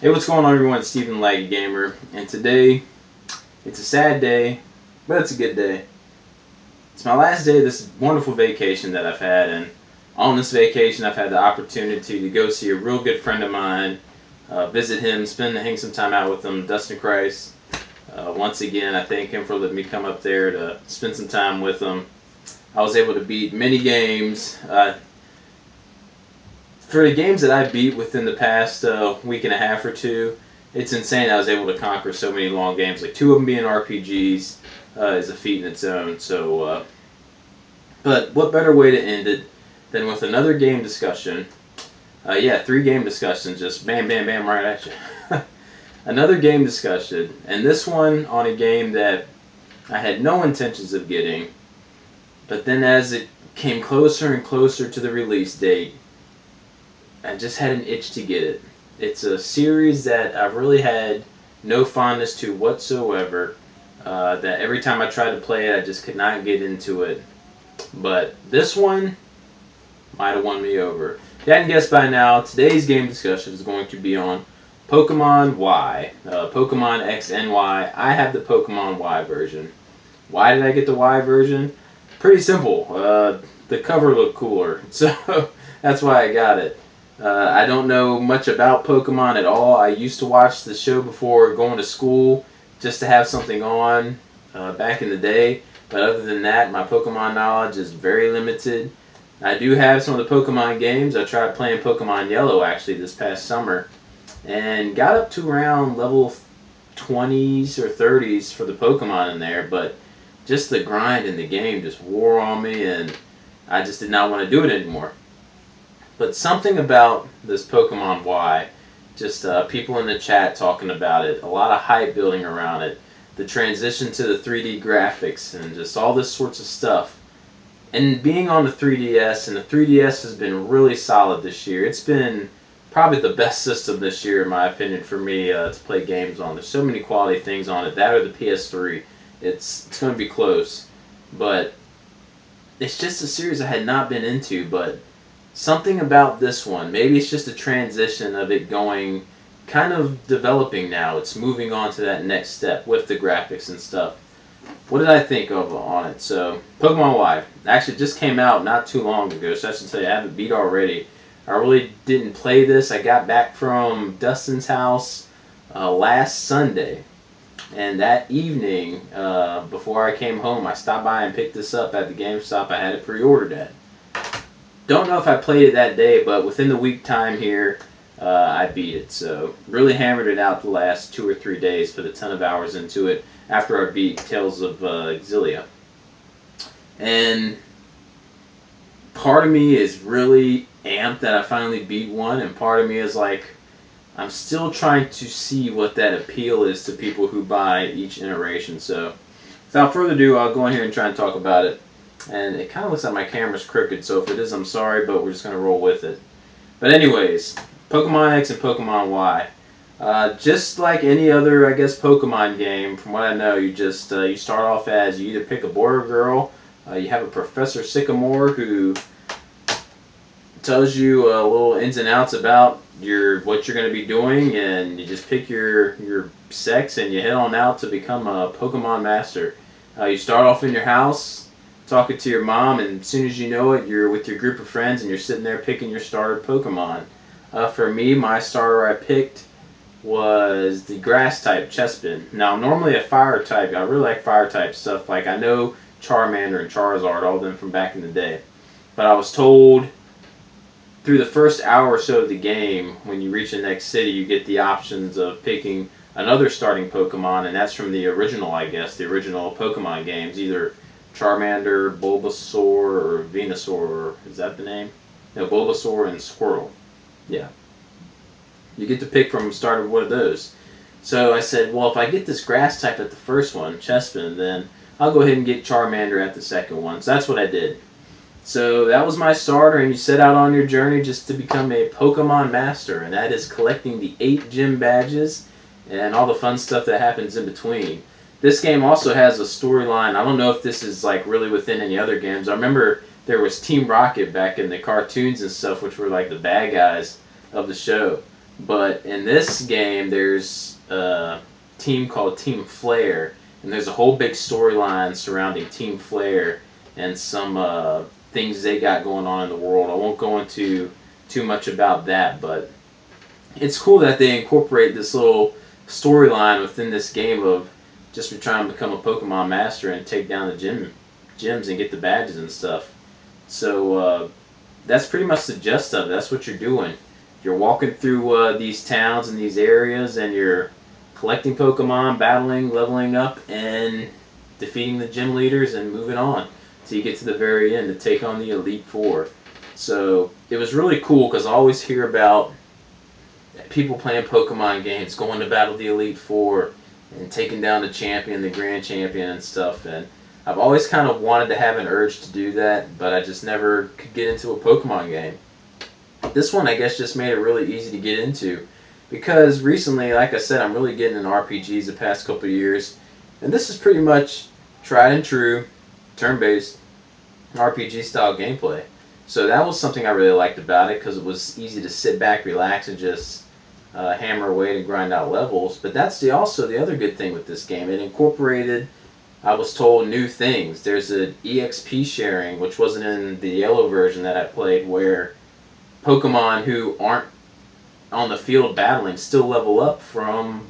Hey, what's going on, everyone? It's Stephen Laggy Gamer, and today it's a sad day, but it's a good day. It's my last day of this wonderful vacation that I've had, and on this vacation, I've had the opportunity to go see a real good friend of mine, visit him, hang some time out with him, Dustin Christ. Once again, I thank him for letting me come up there to spend some time with him. I was able to beat many games. For the games that I beat within the past week and a half or two, it's insane I was able to conquer so many long games. Like two of them being RPGs is a feat in its own. But what better way to end it than with another game discussion? Yeah, three game discussions, just bam, bam, bam, right at you. Another game discussion, and this one on a game that I had no intentions of getting, but then as it came closer and closer to the release date, I just had an itch to get it. It's a series that I've really had no fondness to whatsoever. That every time I tried to play it, I just could not get into it. But this one might have won me over. If you hadn't guessed by now, today's game discussion is going to be on Pokemon Y. Pokemon X and Y. I have the Pokemon Y version. Why did I get the Y version? Pretty simple. The cover looked cooler, so that's why I got it. I don't know much about Pokemon at all. I used to watch the show before going to school just to have something on back in the day. But other than that, my Pokemon knowledge is very limited. I do have some of the Pokemon games. I tried playing Pokemon Yellow actually this past summer and got up to around level 20s or 30s for the Pokemon in there, but just the grind in the game just wore on me and I just did not want to do it anymore. But something about this Pokemon Y, just people in the chat talking about it, a lot of hype building around it, the transition to the 3D graphics, and just all this sorts of stuff. And being on the 3DS, and the 3DS has been really solid this year. It's been probably the best system this year, in my opinion, for me to play games on. There's so many quality things on it. That or the PS3. It's going to be close. But it's just a series I had not been into, but something about this one, maybe it's just a transition of it going kind of developing now. It's moving on to that next step with the graphics and stuff. What did I think of on it? So, Pokemon Y actually just came out not too long ago, so I should tell you I haven't beat already. I really didn't play this. I got back from Dustin's house last Sunday, and that evening, before I came home, I stopped by and picked this up at the GameStop I had it pre-ordered at. Don't know if I played it that day, but within the week time here, I beat it. So really hammered it out the last 2 or 3 days. Put a ton of hours into it after I beat Tales of Xillia. And part of me is really amped that I finally beat one, and part of me is like, I'm still trying to see what that appeal is to people who buy each iteration. So without further ado, I'll go in here and try and talk about it. And it kind of looks like my camera's crooked, so if it is, I'm sorry, but we're just going to roll with it. But anyways, Pokemon X and Pokemon Y. Just like any other, I guess, Pokemon game, from what I know, you start off as you either pick a boy or girl. You have a Professor Sycamore who tells you little ins and outs about what you're going to be doing, and you just pick your sex and you head on out to become a Pokemon Master. You start off in your house talking to your mom, and as soon as you know it, you're with your group of friends and you're sitting there picking your starter Pokemon. For me, my starter I picked was the grass type Chespin. Now, I'm normally a fire type. I really like fire type stuff. Like, I know Charmander and Charizard, all of them from back in the day. But I was told through the first hour or so of the game, when you reach the next city, you get the options of picking another starting Pokemon, and that's from the original, I guess, the original Pokemon games, either Charmander, Bulbasaur, or Venusaur. Is that the name? No, Bulbasaur and Squirtle. Yeah. You get to pick from the start of one of those. So I said, well, if I get this grass type at the first one, Chespin, then I'll go ahead and get Charmander at the second one. So that's what I did. So that was my starter, and you set out on your journey just to become a Pokemon Master, and that is collecting the 8 gym badges and all the fun stuff that happens in between. This game also has a storyline. I don't know if this is like really within any other games. I remember there was Team Rocket back in the cartoons and stuff, which were like the bad guys of the show. But in this game, there's a team called Team Flare, and there's a whole big storyline surrounding Team Flare and some things they got going on in the world. I won't go into too much about that, but it's cool that they incorporate this little storyline within this game of just trying to become a Pokemon master and take down the gyms and get the badges and stuff. So that's pretty much the gist of it. That's what you're doing. You're walking through these towns and these areas, and you're collecting Pokemon, battling, leveling up, and defeating the gym leaders and moving on. So you get to the very end to take on the Elite Four. So it was really cool because I always hear about people playing Pokemon games, going to battle the Elite Four, and taking down the champion, the Grand Champion, and stuff. And I've always kind of wanted to have an urge to do that, but I just never could get into a Pokemon game. This one, I guess, just made it really easy to get into because recently, like I said, I'm really getting into RPGs the past couple of years, and this is pretty much tried and true, turn-based RPG style gameplay. So that was something I really liked about it because it was easy to sit back, relax, and just hammer away to grind out levels. But that's also the other good thing with this game. It incorporated, I was told, new things. There's an EXP sharing, which wasn't in the yellow version that I played, where Pokemon who aren't on the field battling still level up from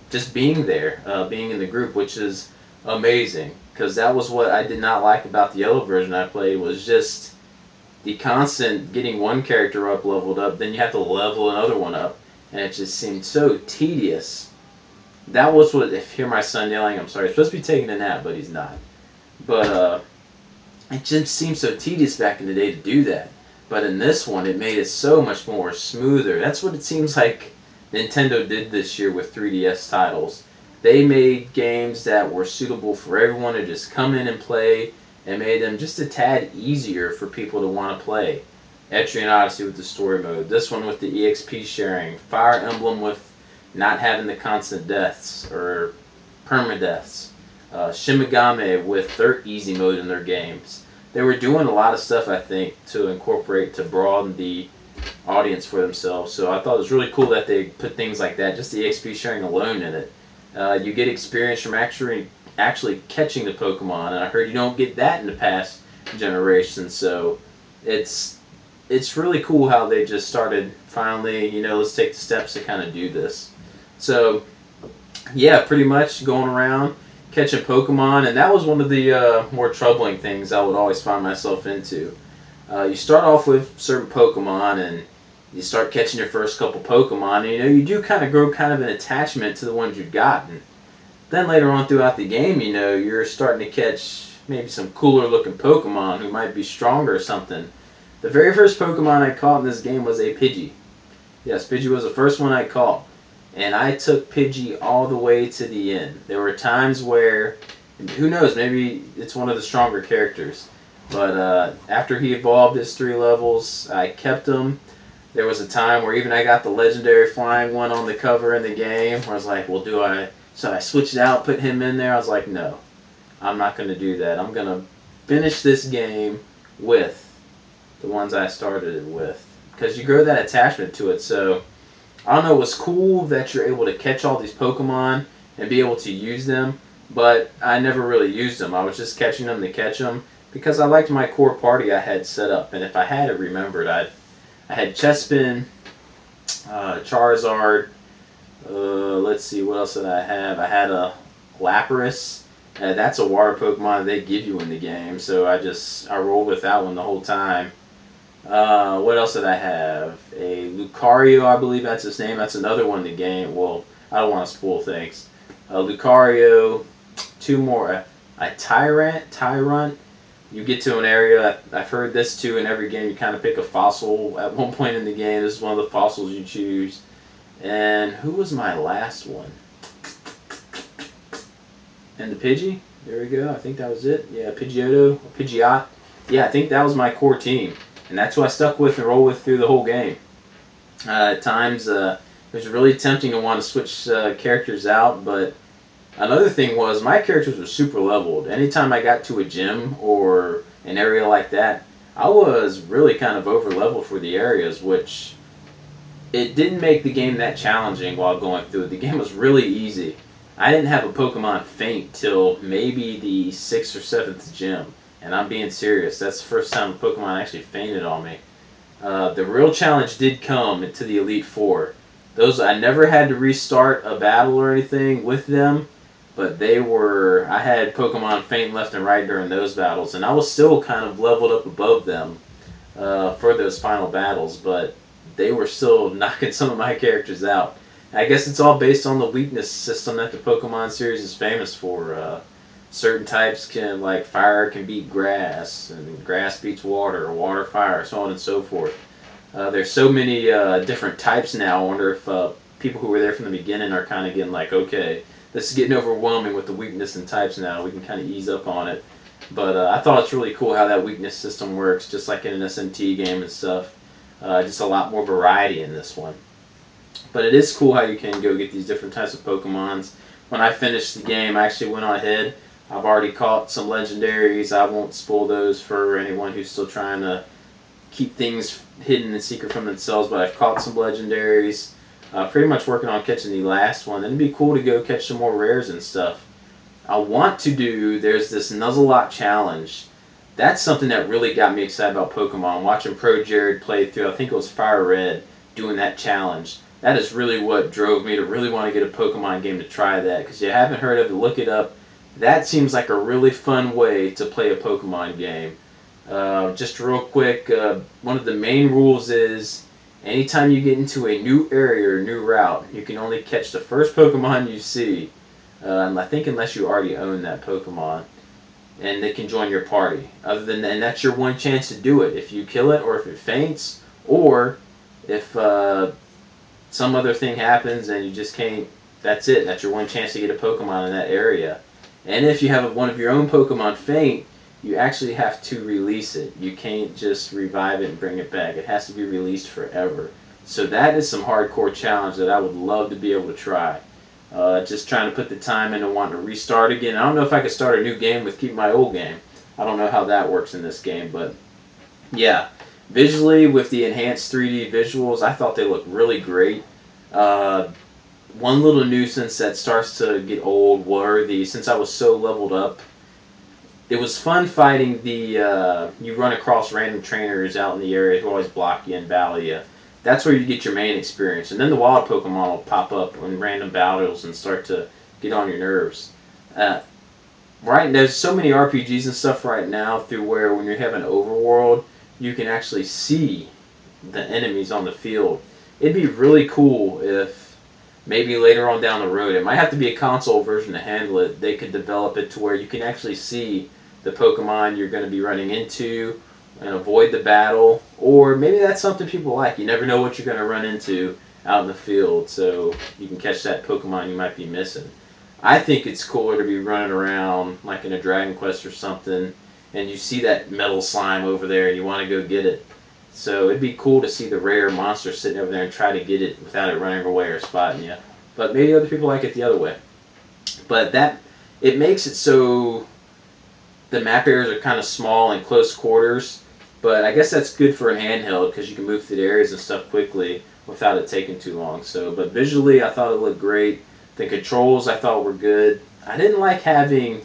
just being there, being in the group, which is amazing. Because that was what I did not like about the yellow version I played, was just the constant getting one character up, leveled up, then you have to level another one up, and it just seemed so tedious. That was what, if you hear my son yelling, I'm sorry, he's supposed to be taking a nap, but he's not. But it just seemed so tedious back in the day to do that. But in this one, it made it so much more smoother. That's what it seems like Nintendo did this year with 3DS titles. They made games that were suitable for everyone to just come in and play, and made them just a tad easier for people to want to play. Etrian Odyssey with the story mode, this one with the EXP sharing, Fire Emblem with not having the constant deaths or permadeaths, Shimigami with their easy mode in their games. They were doing a lot of stuff, I think, to incorporate, to broaden the audience for themselves. So I thought it was really cool that they put things like that, just the EXP sharing alone in it. You get experience from actually catching the Pokemon, and I heard you don't get that in the past generations. So it's really cool how they just started finally. Let's take the steps to kind of do this. So yeah, pretty much going around catching Pokemon, and that was one of the more troubling things I would always find myself into. You start off with certain Pokemon, and you start catching your first couple Pokemon, and you do kind of grow kind of an attachment to the ones you've gotten. Then later on throughout the game, you're starting to catch maybe some cooler looking Pokemon who might be stronger or something. The very first Pokemon I caught in this game was a Pidgey. Yes, Pidgey was the first one I caught. And I took Pidgey all the way to the end. There were times where, who knows, maybe it's one of the stronger characters. But after he evolved his 3 levels, I kept him. There was a time where even I got the legendary flying one on the cover in the game, where I was like, well, so I switched it out, put him in there. I was like, no, I'm not going to do that. I'm going to finish this game with the ones I started it with. Because you grow that attachment to it. So I don't know, it was cool that you're able to catch all these Pokemon and be able to use them, but I never really used them. I was just catching them to catch them because I liked my core party I had set up. And if I had it remembered, I had Chespin, Charizard, let's see, what else did I have? I had a Lapras. That's a water Pokemon they give you in the game, so I rolled with that one the whole time. What else did I have? A Lucario, I believe that's his name. That's another one in the game. Well, I don't want to spoil things. Lucario, 2 more. A Tyrant. You get to an area, I've heard this too, in every game you kind of pick a fossil at one point in the game. This is one of the fossils you choose. And who was my last one? And the Pidgey? There we go. I think that was it. Yeah, Pidgeot. Yeah, I think that was my core team. And that's who I stuck with and rolled with through the whole game. At times, it was really tempting to want to switch characters out, but another thing was my characters were super leveled. Anytime I got to a gym or an area like that, I was really kind of over leveled for the areas, which it didn't make the game that challenging while going through it. The game was really easy. I didn't have a Pokemon faint till maybe the 6th or 7th gym. And I'm being serious. That's the first time a Pokemon actually fainted on me. The real challenge did come into the Elite Four. Those I never had to restart a battle or anything with them, but they were. I had Pokemon faint left and right during those battles, and I was still kind of leveled up above them for those final battles, but they were still knocking some of my characters out. I guess it's all based on the weakness system that the Pokemon series is famous for. Certain types can, like fire can beat grass, and grass beats water, or water fire, so on and so forth. There's so many different types now. I wonder if people who were there from the beginning are kind of getting like, okay, this is getting overwhelming with the weakness and types now. We can kind of ease up on it. But I thought it's really cool how that weakness system works, just like in an SMT game and stuff. Just a lot more variety in this one. But it is cool how you can go get these different types of Pokemons. When I finished the game, I actually went on ahead. I've already caught some legendaries. I won't spoil those for anyone who's still trying to keep things hidden and secret from themselves, but I've caught some legendaries. Pretty much working on catching the last one. And it'd be cool to go catch some more rares and stuff. I want to do, there's this Nuzlocke challenge. That's something that really got me excited about Pokemon. Watching Pro Jared play through, I think it was Fire Red, doing that challenge. That is really what drove me to really want to get a Pokemon game to try that. Because you haven't heard of it, look it up. That seems like a really fun way to play a Pokemon game. Just real quick, one of the main rules is anytime you get into a new area or new route, you can only catch the first Pokemon you see. I think unless you already own that Pokemon, and they can join your party. Other than that, and that's your one chance to do it. If you kill it, or if it faints, or if some other thing happens and you just can't, that's it. That's your one chance to get a Pokemon in that area. And if you have one of your own Pokemon faint, you actually have to release it. You can't just revive it and bring it back. It has to be released forever. So that is some hardcore challenge that I would love to be able to try. Just trying to put the time into wanting to restart again. I don't know if I could start a new game with keep my old game. I don't know how that works in this game, but yeah. Visually, with the enhanced 3D visuals, I thought they looked really great. Uh, One little nuisance that starts to get old were since I was so leveled up, it was fun fighting you run across random trainers out in the area who always block you and battle you. That's where you get your main experience. And then the wild Pokemon will pop up in random battles and start to get on your nerves. Uh, right, there's so many RPGs and stuff right now through where when you have an overworld, you can actually see the enemies on the field. It'd be really cool if maybe later on down the road, it might have to be a console version to handle it, they could develop it to where you can actually see the Pokemon you're going to be running into and avoid the battle. Or maybe that's something people like. You never know what you're going to run into out in the field, so you can catch that Pokemon you might be missing. I think it's cooler to be running around like in a Dragon Quest or something, and you see that metal slime over there and you want to go get it. So it'd be cool to see the rare monster sitting over there and try to get it without it running away or spotting you. But maybe other people like it the other way. But it makes it so the map areas are kind of small and close quarters. But I guess that's good for a handheld because you can move through the areas and stuff quickly without it taking too long. So, but visually, I thought it looked great. The controls I thought were good. I didn't like having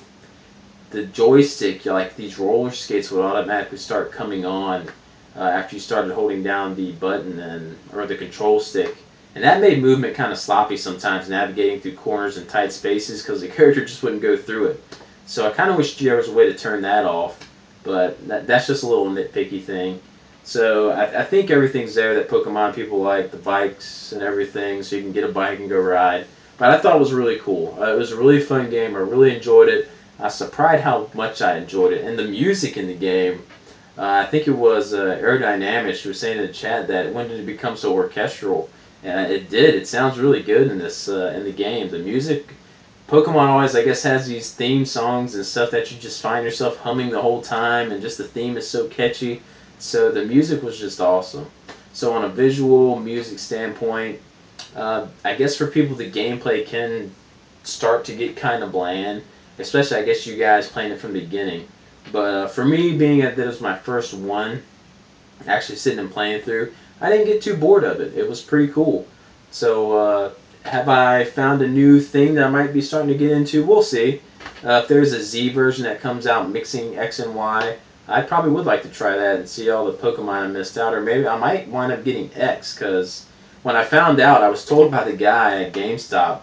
the joystick, like these roller skates would automatically start coming on after you started holding down the button or the control stick. And that made movement kind of sloppy sometimes, navigating through corners and tight spaces because the character just wouldn't go through it. So I kind of wish there was a way to turn that off, but that's just a little nitpicky thing. So I think everything's there that Pokemon people like, the bikes and everything, so you can get a bike and go ride. But I thought it was really cool. It was a really fun game. I really enjoyed it. I was surprised how much I enjoyed it. And the music in the game, I think it was Aerodynamics who was saying in the chat that when did it become so orchestral? And it did. It sounds really good in this in the game. The music, Pokemon always, I guess, has these theme songs and stuff that you just find yourself humming the whole time, and just the theme is so catchy. So the music was just awesome. So on a visual music standpoint, I guess for people the gameplay can start to get kind of bland, especially I guess you guys playing it from the beginning. But for me, being that it was my first one, actually sitting and playing through, I didn't get too bored of it. It was pretty cool. So have I found a new thing that I might be starting to get into? We'll see. If there's a Z version that comes out mixing X and Y, I probably would like to try that and see all the Pokemon I missed out. Or maybe I might wind up getting X, because when I found out, I was told by the guy at GameStop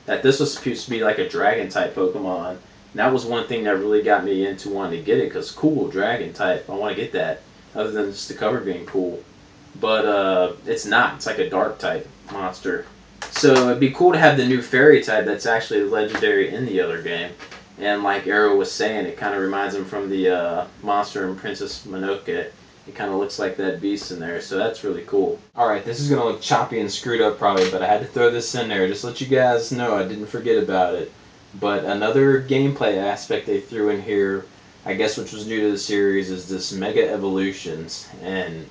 that this was supposed to be like a dragon type Pokemon. And that was one thing that really got me into wanting to get it, because cool, dragon type. I want to get that, other than just the cover being cool. But it's not. It's like a dark type monster. So it'd be cool to have the new fairy type that's actually legendary in the other game. And like Arrow was saying, it kind of reminds him from the monster in Princess Mononoke. It kind of looks like that beast in there, so that's really cool. Alright, this is going to look choppy and screwed up probably, but I had to throw this in there. Just let you guys know I didn't forget about it. But another gameplay aspect they threw in here, I guess which was new to the series, is this Mega Evolutions. And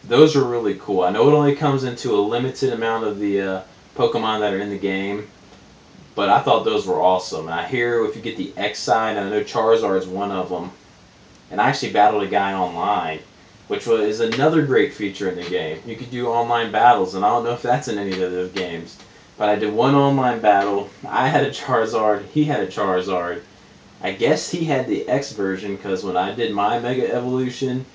those are really cool. I know it only comes into a limited amount of the Pokemon that are in the game, but I thought those were awesome. And I hear if you get the X sign, I know Charizard's one of them. And I actually battled a guy online, which is another great feature in the game. You could do online battles, and I don't know if that's in any of those games. But I did one online battle. I had a Charizard, he had a Charizard. I guess he had the X version, because when I did my Mega Evolution,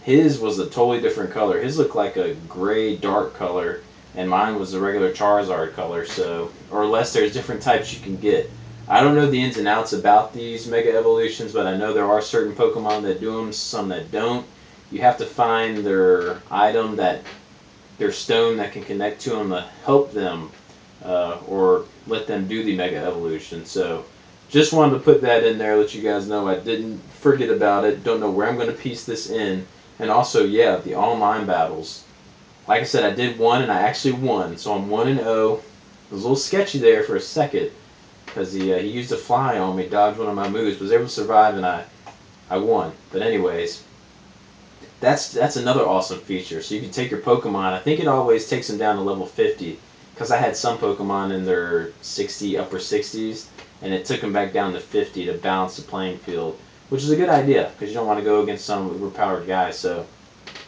his was a totally different color. His looked like a gray dark color, and mine was a regular Charizard color. So, or unless there's different types you can get. I don't know the ins and outs about these Mega Evolutions, but I know there are certain Pokemon that do them, some that don't. You have to find their item, their stone that can connect to them to help them, or let them do the Mega Evolution. So, just wanted to put that in there, let you guys know I didn't forget about it. Don't know where I'm going to piece this in. And also, yeah, the online battles. Like I said, I did one and I actually won, so I'm 1-0. It was a little sketchy there for a second, because he used a fly on me, dodged one of my moves, was able to survive, and I won. But anyways, that's another awesome feature. So you can take your Pokemon. I think it always takes them down to level 50, because I had some Pokemon in their upper 60s, and it took them back down to 50 to balance the playing field, which is a good idea, because you don't want to go against some overpowered guys. So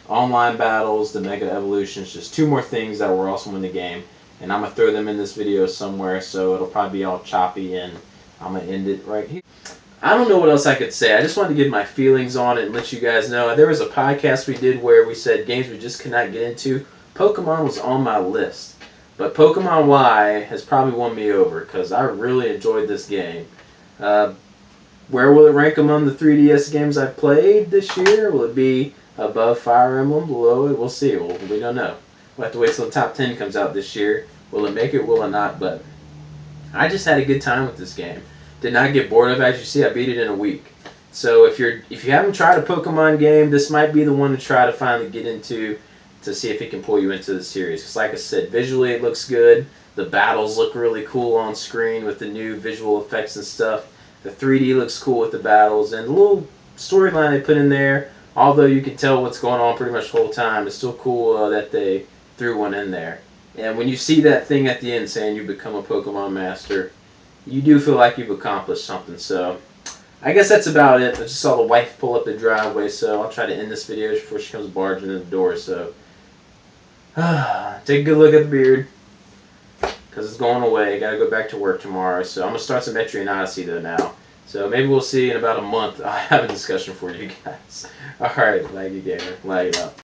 online battles, the Mega Evolutions, just two more things that were awesome in the game. And I'm going to throw them in this video somewhere, so it'll probably be all choppy, and I'm going to end it right here. I don't know what else I could say. I just wanted to give my feelings on it and let you guys know. There was a podcast we did where we said games we just could not get into. Pokemon was on my list. But Pokemon Y has probably won me over, because I really enjoyed this game. Where will it rank among the 3DS games I've played this year? Will it be above Fire Emblem, below it? We'll see. We don't know. We'll have to wait till the top 10 comes out this year. Will it make it? Will it not? But I just had a good time with this game. Did not get bored of it. As you see, I beat it in a week. So if you haven't tried a Pokemon game, this might be the one to try to finally get into, to see if it can pull you into the series. Because like I said, visually it looks good. The battles look really cool on screen with the new visual effects and stuff. The 3D looks cool with the battles, and the little storyline they put in there, although you can tell what's going on pretty much the whole time, it's still cool that they threw one in there. And when you see that thing at the end saying you become a Pokemon Master, you do feel like you've accomplished something. So I guess that's about it. I just saw the wife pull up the driveway, so I'll try to end this video before she comes barging in the door. So take a good look at the beard, because it's going away. Got to go back to work tomorrow. So I'm going to start some Etrian Odyssey though now. So maybe we'll see in about a month. I'll have a discussion for you guys. Alright, Laggy Gamer. Lag it up.